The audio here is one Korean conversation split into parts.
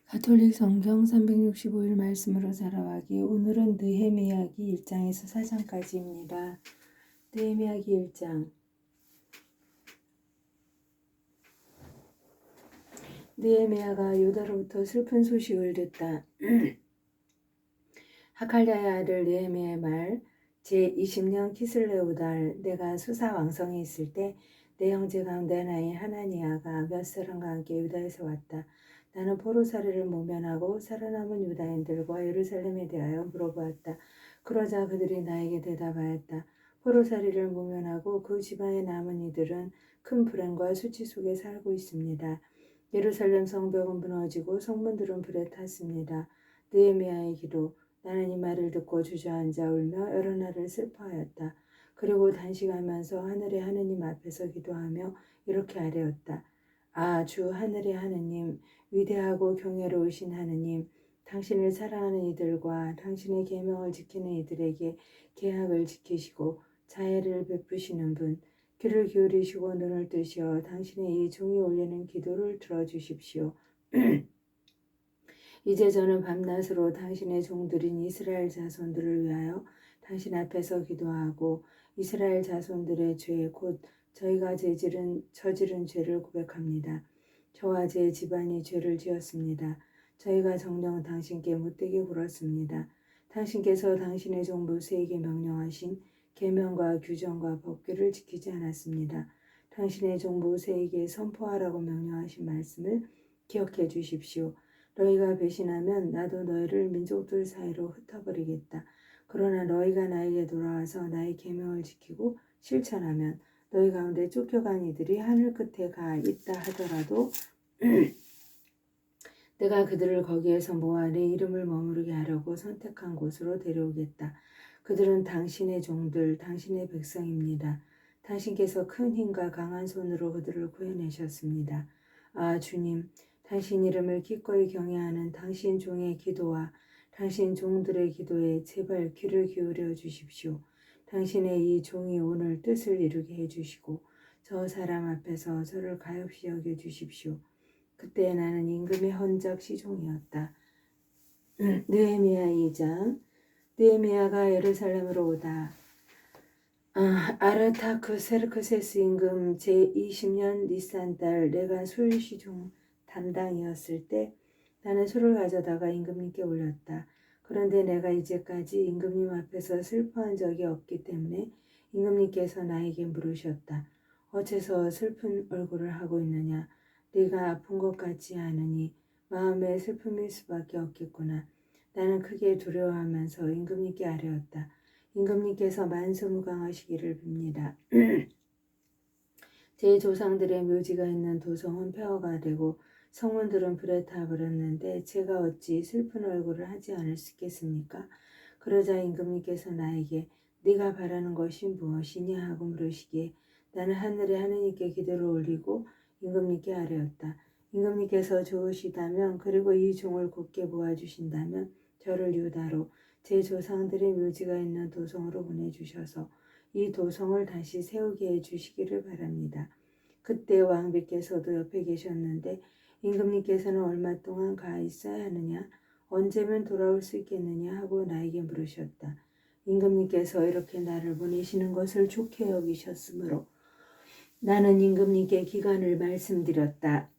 가톨릭 성경 365일 말씀으로 살아가기. 오늘은 느헤미야기 1장에서 4장까지입니다. 느헤미야기 1장. 느헤미야가 유다로부터 슬픈 소식을 듣다. 하칼랴의 아들 느헤미야의 말. 제20년 키슬레우 달, 내가 수사 왕성에 있을 때 내 형제 가운데 하나인 하나니아가 몇 사람과 함께 유다에서 왔다. 나는 포로살이를 모면하고 살아남은 유다인들과 예루살렘에 대하여 물어보았다. 그러자 그들이 나에게 대답하였다. 포로살이를 모면하고 그 지방에 남은 이들은 큰 불행과 수치 속에 살고 있습니다. 예루살렘 성벽은 무너지고 성문들은 불에 탔습니다. 느헤미야의 기도. 나는 이 말을 듣고 주저앉아 울며 여러 날을 슬퍼하였다. 그리고 단식하면서 하늘의 하느님 앞에서 기도하며 이렇게 아뢰었다. 아, 주 하늘의 하느님, 위대하고 경외로우신 하느님, 당신을 사랑하는 이들과 당신의 계명을 지키는 이들에게 계약을 지키시고 자애를 베푸시는 분, 귀를 기울이시고 눈을 뜨시어 당신의 이 종이 올리는 기도를 들어주십시오. 이제 저는 밤낮으로 당신의 종들인 이스라엘 자손들을 위하여 당신 앞에서 기도하고 이스라엘 자손들의 죄, 곧 저희가 저지른 죄를 고백합니다. 저와 제 집안이 죄를 지었습니다. 저희가 정녕 당신께 못되게 굴었습니다. 당신께서 당신의 종 모세에게 명령하신 계명과 규정과 법규를 지키지 않았습니다. 당신의 종 모세에게 선포하라고 명령하신 말씀을 기억해 주십시오. 너희가 배신하면 나도 너희를 민족들 사이로 흩어버리겠다. 그러나 너희가 나에게 돌아와서 나의 계명을 지키고 실천하면 너희 가운데 쫓겨간 이들이 하늘 끝에 가 있다 하더라도 내가 그들을 거기에서 모아 내 이름을 머무르게 하려고 선택한 곳으로 데려오겠다. 그들은 당신의 종들, 당신의 백성입니다. 당신께서 큰 힘과 강한 손으로 그들을 구해내셨습니다. 아, 주님, 당신 이름을 기꺼이 경외하는 당신 종의 기도와 당신 종들의 기도에 제발 귀를 기울여 주십시오. 당신의 이 종이 오늘 뜻을 이루게 해주시고 저 사람 앞에서 저를 가엾이 여겨주십시오. 그때 나는 임금의 헌작 시종이었다. 느헤미야 2장. 느헤미야가 예루살렘으로 오다. 아르타크세르크세스 임금 제20년 니산달 내가 술 시종 담당이었을 때 나는 술을 가져다가 임금님께 올렸다. 그런데 내가 이제까지 임금님 앞에서 슬퍼한 적이 없기 때문에 임금님께서 나에게 물으셨다. 어째서 슬픈 얼굴을 하고 있느냐? 네가 아픈 것 같지 않으니 마음에 슬픔일 수밖에 없겠구나. 나는 크게 두려워하면서 임금님께 아뢰었다. 임금님께서 만수무강하시기를 빕니다. 제 조상들의 묘지가 있는 도성은 폐허가 되고 성문들은 불에 타버렸는데 제가 어찌 슬픈 얼굴을 하지 않을 수 있겠습니까? 그러자 임금님께서 나에게 네가 바라는 것이 무엇이냐 하고 물으시기에 나는 하늘의 하느님께 기도를 올리고 임금님께 아뢰었다. 임금님께서 좋으시다면 그리고 이 종을 굳게 모아주신다면 저를 유다로 제 조상들의 묘지가 있는 도성으로 보내주셔서 이 도성을 다시 세우게 해주시기를 바랍니다. 그때 왕비께서도 옆에 계셨는데 임금님께서는 얼마 동안 가 있어야 하느냐? 언제면 돌아올 수 있겠느냐? 하고 나에게 물으셨다. 임금님께서 이렇게 나를 보내시는 것을 좋게 여기셨으므로 나는 임금님께 기간을 말씀드렸다.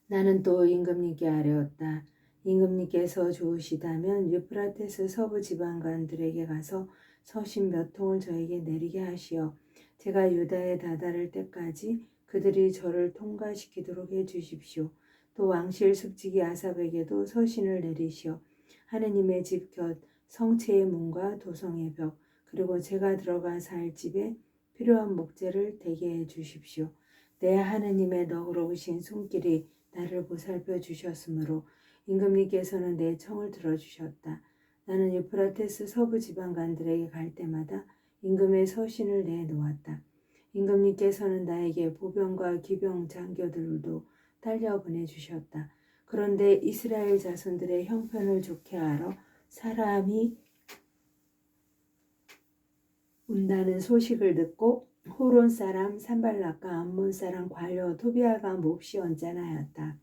나는 또 임금님께 아뢰었다. 임금님께서 좋으시다면 유프라테스 서부 지방관들에게 가서 서신 몇 통을 저에게 내리게 하시어 제가 유다에 다다를 때까지 그들이 저를 통과시키도록 해주십시오. 또 왕실 숙직이 아삽에게도 서신을 내리시어 하느님의 집 곁 성체의 문과 도성의 벽 그리고 제가 들어가 살 집에 필요한 목재를 대게 해주십시오. 내 하느님의 너그러우신 손길이 나를 보살펴 주셨으므로 임금님께서는 내 청을 들어주셨다. 나는 유프라테스 서부 지방관들에게 갈 때마다 임금의 서신을 내놓았다. 임금님께서는 나에게 보병과 기병 장교들도 딸려 보내주셨다. 그런데 이스라엘 자손들의 형편을 좋게 알아 사람이 온다는 소식을 듣고 호론 사람 산발락과 암몬 사람 관료 토비아가 몹시 언짢아하였다.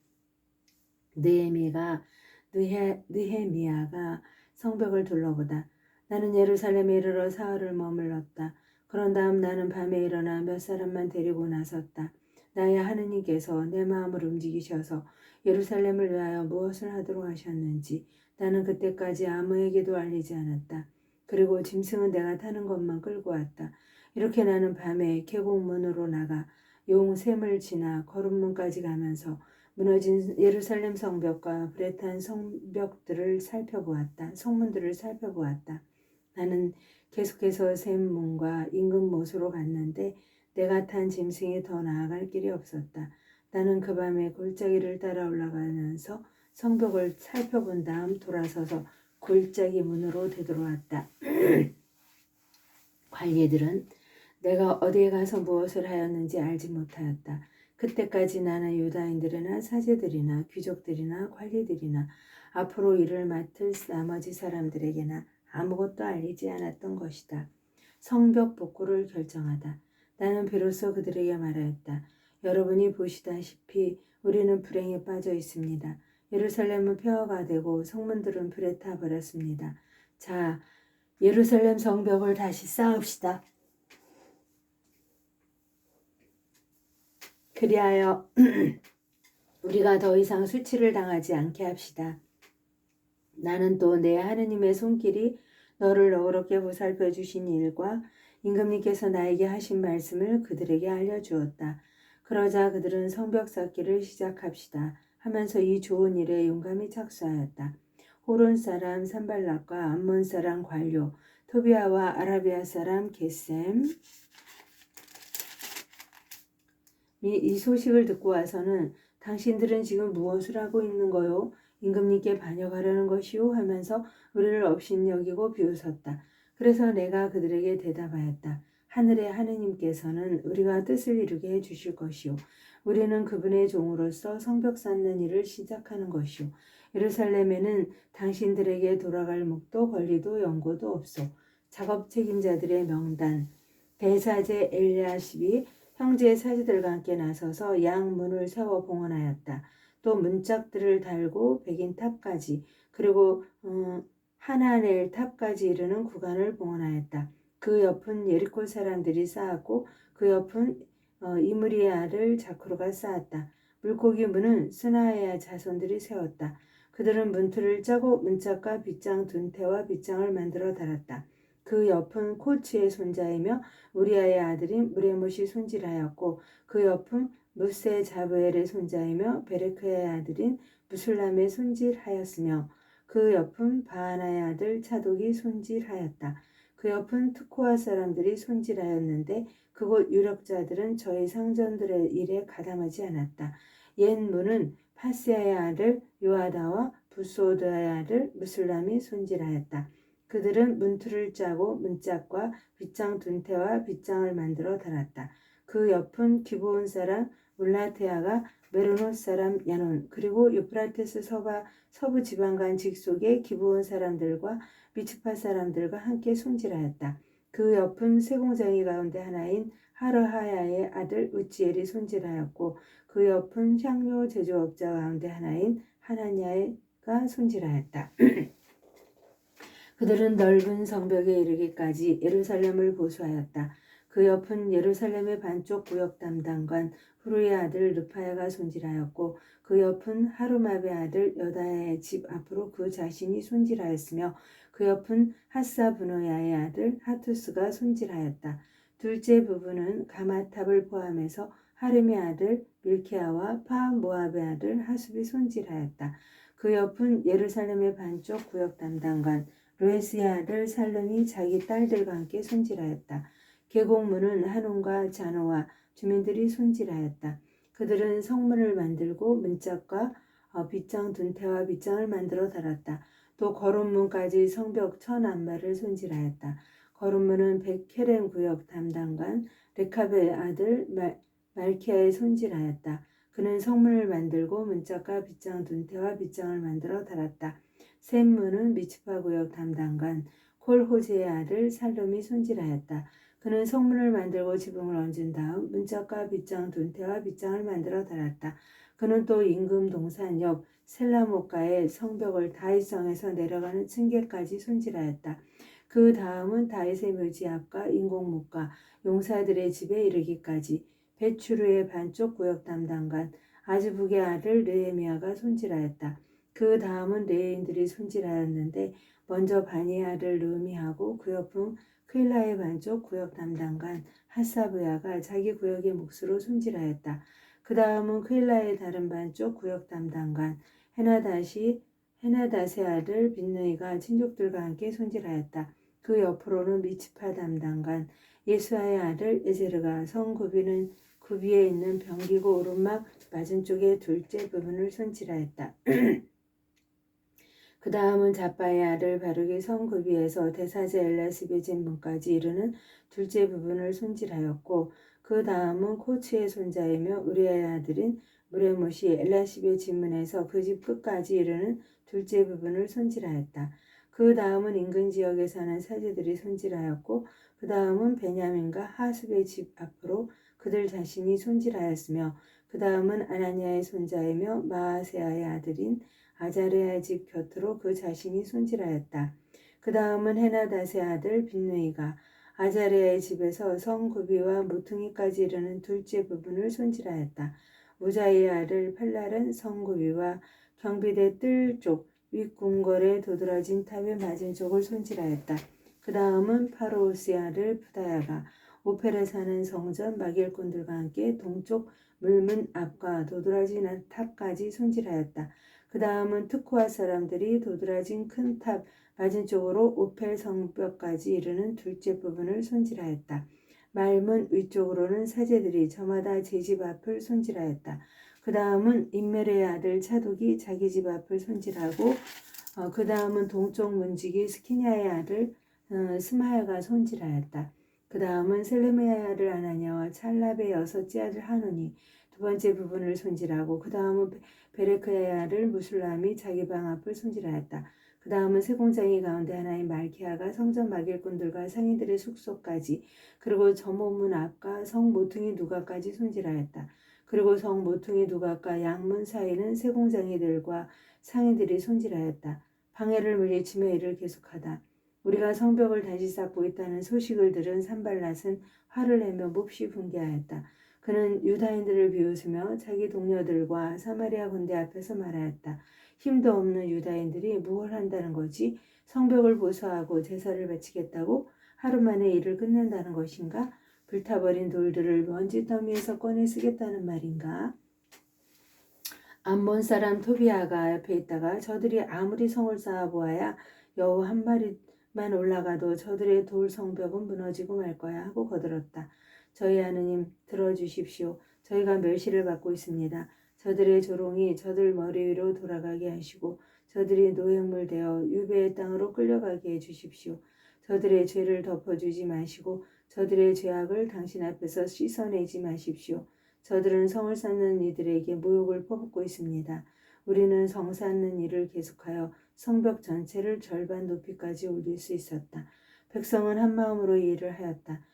느헤미야가 성벽을 둘러보다. 나는 예루살렘에 이르러 사흘을 머물렀다. 그런 다음 나는 밤에 일어나 몇 사람만 데리고 나섰다. 나의 하느님께서 내 마음을 움직이셔서 예루살렘을 위하여 무엇을 하도록 하셨는지 나는 그때까지 아무에게도 알리지 않았다. 그리고 짐승은 내가 타는 것만 끌고 왔다. 이렇게 나는 밤에 계곡문으로 나가 용샘을 지나 거름문까지 가면서 무너진 예루살렘 성벽과 불에 탄 성벽들을 살펴보았다. 성문들을 살펴보았다. 나는 계속해서 샘문과 인근 못으로 갔는데 내가 탄 짐승이 더 나아갈 길이 없었다. 나는 그 밤에 골짜기를 따라 올라가면서 성벽을 살펴본 다음 돌아서서 골짜기 문으로 되돌아왔다. 관리들은 내가 어디에 가서 무엇을 하였는지 알지 못하였다. 그때까지 나는 유다인들이나 사제들이나 귀족들이나 관리들이나 앞으로 일을 맡을 나머지 사람들에게나 아무것도 알리지 않았던 것이다. 성벽 복구를 결정하다. 나는 비로소 그들에게 말하였다. 여러분이 보시다시피 우리는 불행에 빠져 있습니다. 예루살렘은 폐허가 되고 성문들은 불에 타 버렸습니다. 자, 예루살렘 성벽을 다시 쌓읍시다. 그리하여 우리가 더 이상 수치를 당하지 않게 합시다. 나는 또 내 하느님의 손길이 너를 너그럽게 보살펴 주신 일과 임금님께서 나에게 하신 말씀을 그들에게 알려주었다. 그러자 그들은 성벽 쌓기를 시작합시다 하면서 이 좋은 일에 용감히 착수하였다. 호론 사람 산발락과 암몬 사람 관료 토비아와 아라비아 사람 게셈 이 소식을 듣고 와서는 당신들은 지금 무엇을 하고 있는 거요? 임금님께 반역하려는 것이요? 하면서 우리를 업신여기고 비웃었다. 그래서 내가 그들에게 대답하였다. 하늘의 하느님께서는 우리가 뜻을 이루게 해주실 것이요. 우리는 그분의 종으로서 성벽 쌓는 일을 시작하는 것이요. 예루살렘에는 당신들에게 돌아갈 묵도 권리도 연고도 없소. 작업 책임자들의 명단 대사제 엘리야십이 형제의 사제들과 함께 나서서 양문을 세워 봉헌하였다. 또 문짝들을 달고 백인탑까지 그리고 하나넬 탑까지 이르는 구간을 봉헌하였다. 그 옆은 예리코 사람들이 쌓았고 그 옆은 이므리의 아들 자크루가 쌓았다. 물고기 문은 스나의 자손들이 세웠다. 그들은 문틀을 짜고 문짝과 빗장 둔태와 빗장을 만들어 달았다. 그 옆은 코츠의 손자이며 우리아의 아들인 무레못이 손질하였고 그 옆은 무세 자브엘의 손자이며 베레크의 아들인 무술람의 손질하였으며 그 옆은 바하나의 아들 차독이 손질하였다. 그 옆은 트코아 사람들이 손질하였는데 그곳 유력자들은 저희 상전들의 일에 가담하지 않았다. 옛 문은 파스야의 아들 요아다와 부소드의 아들 무술람이 손질하였다. 그들은 문틀을 짜고 문짝과 빗장 둔태와 빗장을 만들어 달았다. 그 옆은 기브온 사람 물라테아가 메로노 사람 야논 그리고 유프라테스 서부 지방간 직속의 기브온 사람들과 미츠파 사람들과 함께 손질하였다. 그 옆은 세공장이 가운데 하나인 하르하야의 아들 우지엘이 손질하였고 그 옆은 향료 제조업자 가운데 하나인 하나냐가 손질하였다. 그들은 넓은 성벽에 이르기까지 예루살렘을 보수하였다. 그 옆은 예루살렘의 반쪽 구역 담당관 후루의 아들 르파야가 손질하였고 그 옆은 하루마베 아들 여다야의 집 앞으로 그 자신이 손질하였으며 그 옆은 하사 분노야의 아들 하투스가 손질하였다. 둘째 부분은 가마탑을 포함해서 하림의 아들 밀키아와 파모압의 아들 하숲이 손질하였다. 그 옆은 예루살렘의 반쪽 구역 담당관 로에스의 아들 살룸이 자기 딸들과 함께 손질하였다. 계곡문은 한온과 자노와 주민들이 손질하였다. 그들은 성문을 만들고 문짝과 빗장 둔태와 빗장을 만들어 달았다. 또 거론문까지 성벽 천안발을 손질하였다. 거론문은 백헤렌 구역 담당관 레카베의 아들 말키아의 손질하였다. 그는 성문을 만들고 문짝과 빗장 둔태와 빗장을 만들어 달았다. 샘문은 미츠파 구역 담당관 콜호제의 아들 살룸이 손질하였다. 그는 성문을 만들고 지붕을 얹은 다음 문짝과 빗장 둔태와 빗장을 만들어 달았다. 그는 또 임금 동산 옆 셀라못가의 성벽을 다윗성에서 내려가는 층계까지 손질하였다. 그 다음은 다윗의 묘지 앞과 인공목과 용사들의 집에 이르기까지 베추르의 반쪽 구역 담당관 아즈북의 아들 느헤미야가 손질하였다. 그 다음은 레위인들이 손질하였는데 먼저 바니의 아들 르미하고 그 옆은 크일라의 반쪽 구역 담당관 하사브야가 자기 구역의 몫으로 손질하였다. 그 다음은 크일라의 다른 반쪽 구역 담당관 헤나닷의 아들 빈느이가 친족들과 함께 손질하였다. 그 옆으로는 미츠파 담당관 예수아의 아들 에제르가 성 구비에 있는 병기고 오른막 맞은쪽의 둘째 부분을 손질하였다. 그 다음은 자빠의 아들 바룩이 성 구비에서 대사제 엘라십의 진문까지 이르는 둘째 부분을 손질하였고 그 다음은 코츠의 손자이며 우리의 아들인 무레못이 엘라십의 진문에서 그 집 끝까지 이르는 둘째 부분을 손질하였다. 그 다음은 인근 지역에 사는 사제들이 손질하였고 그 다음은 베냐민과 하습의 집 앞으로 그들 자신이 손질하였으며 그 다음은 아나니아의 손자이며 마아세아의 아들인 아자르야의 집 곁으로 그 자신이 손질하였다. 그 다음은 헤나닷의 아들 빈느이가 아자르야의 집에서 성 구비와 모퉁이까지 이르는 둘째 부분을 손질하였다. 우자이의 아들 팔랄은 성 구비와 경비대 뜰 쪽 윗궁궐에 도드라진 탑의 맞은쪽을 손질하였다. 그 다음은 파로우스의 아들 푸다야가 오펠에 사는 성전 막일꾼들과 함께 동쪽 물문 앞과 도드라진 탑까지 손질하였다. 그 다음은 특호아 사람들이 도드라진 큰 탑 맞은쪽으로 오펠 성벽까지 이르는 둘째 부분을 손질하였다. 말문 위쪽으로는 사제들이 저마다 제 집 앞을 손질하였다. 그 다음은 임멜의 아들 차독이 자기 집 앞을 손질하고 그 다음은 동쪽 문지기 스키냐의 아들 스마야가 손질하였다. 그 다음은 셀레미야의 아들 아나니아와 찰랍의 여섯째 아들 하논이 두 번째 부분을 손질하고 그 다음은 베레크야의 아들 무술람이 자기 방 앞을 손질하였다. 그 다음은 세공장이 가운데 하나인 말키아가 성전 막일꾼들과 상인들의 숙소까지 그리고 저모문 앞과 성 모퉁이 누가까지 손질하였다. 그리고 성 모퉁이 누가과 양문 사이는 세공장이들과 상인들이 손질하였다. 방해를 물리치며 일을 계속하다. 우리가 성벽을 다시 쌓고 있다는 소식을 들은 산발랏은 화를 내며 몹시 분개하였다. 그는 유다인들을 비웃으며 자기 동료들과 사마리아 군대 앞에서 말하였다. 힘도 없는 유다인들이 무엇 한다는 거지? 성벽을 보수하고 제사를 바치겠다고 하루 만에 일을 끝낸다는 것인가? 불타버린 돌들을 먼지 더미에서 꺼내 쓰겠다는 말인가? 암몬 사람 토비아가 옆에 있다가 저들이 아무리 성을 쌓아보아야 여우 한 마리만 올라가도 저들의 돌 성벽은 무너지고 말 거야 하고 거들었다. 저희 하느님 들어주십시오. 저희가 멸시를 받고 있습니다. 저들의 조롱이 저들 머리 위로 돌아가게 하시고 저들이 노획물 되어 유배의 땅으로 끌려가게 해주십시오. 저들의 죄를 덮어주지 마시고 저들의 죄악을 당신 앞에서 씻어내지 마십시오. 저들은 성을 쌓는 이들에게 모욕을 퍼붓고 있습니다. 우리는 성 쌓는 일을 계속하여 성벽 전체를 절반 높이까지 올릴 수 있었다. 백성은 한 마음으로 이 일을 하였다.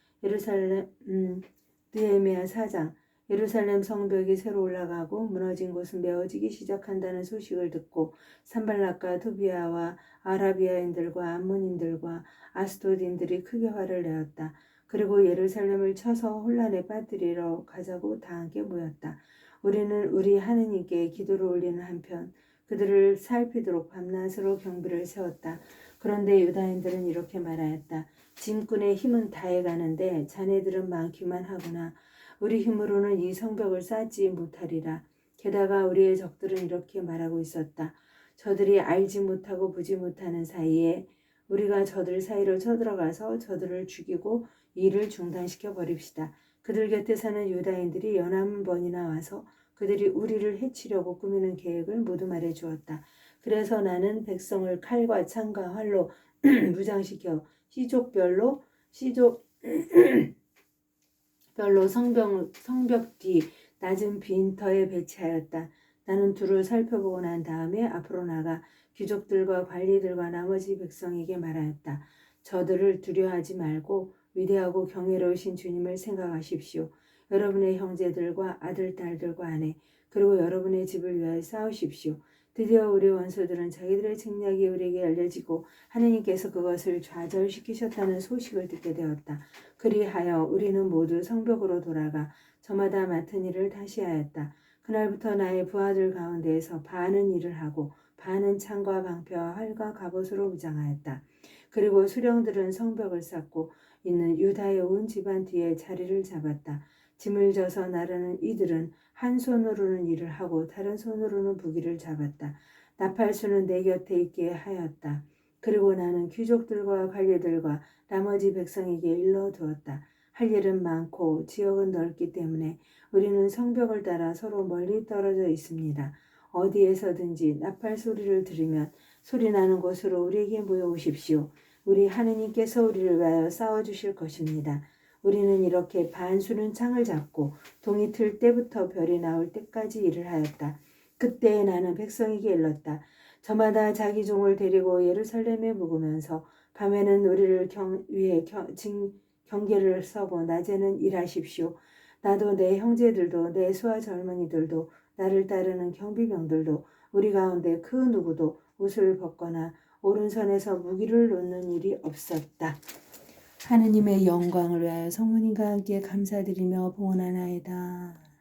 느헤미야 4장 예루살렘 성벽이 새로 올라가고 무너진 곳은 메어지기 시작한다는 소식을 듣고 산발락과 토비아와 아라비아인들과 암몬인들과 아스도딘들이 크게 화를 내었다. 그리고 예루살렘을 쳐서 혼란에 빠뜨리러 가자고 다 함께 모였다. 우리는 우리 하느님께 기도를 올리는 한편 그들을 살피도록 밤낮으로 경비를 세웠다. 그런데 유다인들은 이렇게 말하였다. 짐꾼의 힘은 다해가는데 자네들은 많기만 하구나. 우리 힘으로는 이 성벽을 쌓지 못하리라. 게다가 우리의 적들은 이렇게 말하고 있었다. 저들이 알지 못하고 보지 못하는 사이에 우리가 저들 사이로 쳐들어가서 저들을 죽이고 일을 중단시켜 버립시다. 그들 곁에 사는 유다인들이 연한 번이나 와서 그들이 우리를 해치려고 꾸미는 계획을 모두 말해주었다. 그래서 나는 백성을 칼과 창과 활로 무장시켜 시족별로 성벽 뒤 낮은 빈터에 배치하였다. 나는 둘을 살펴보고 난 다음에 앞으로 나가 귀족들과 관리들과 나머지 백성에게 말하였다. 저들을 두려워하지 말고 위대하고 경이로우신 주님을 생각하십시오. 여러분의 형제들과 아들, 딸들과 아내, 그리고 여러분의 집을 위하여 싸우십시오. 드디어 우리 원수들은 자기들의 책략이 우리에게 알려지고 하느님께서 그것을 좌절시키셨다는 소식을 듣게 되었다. 그리하여 우리는 모두 성벽으로 돌아가 저마다 맡은 일을 다시 하였다. 그날부터 나의 부하들 가운데에서 반은 일을 하고 반은 창과 방패와 활과 갑옷으로 무장하였다. 그리고 수령들은 성벽을 쌓고 있는 유다의 온 집안 뒤에 자리를 잡았다. 짐을 져서 나르는 이들은 한 손으로는 일을 하고 다른 손으로는 부기를 잡았다. 나팔수는 내 곁에 있게 하였다. 그리고 나는 귀족들과 관리들과 나머지 백성에게 일러두었다. 할 일은 많고 지역은 넓기 때문에 우리는 성벽을 따라 서로 멀리 떨어져 있습니다. 어디에서든지 나팔 소리를 들으면 소리나는 곳으로 우리에게 모여오십시오. 우리 하느님께서 우리를 위하여 싸워주실 것입니다. 우리는 이렇게 반수는 창을 잡고 동이 틀 때부터 별이 나올 때까지 일을 하였다. 그때 나는 백성에게 일렀다. 저마다 자기 종을 데리고 예루살렘에 묵으면서 밤에는 우리를 위해 경계를 서고 낮에는 일하십시오. 나도 내 형제들도 내 수하 젊은이들도 나를 따르는 경비병들도 우리 가운데 그 누구도 옷을 벗거나 오른손에서 무기를 놓는 일이 없었다. 하느님의 영광을 위하여 성모님과 함께 감사드리며 봉헌하나이다.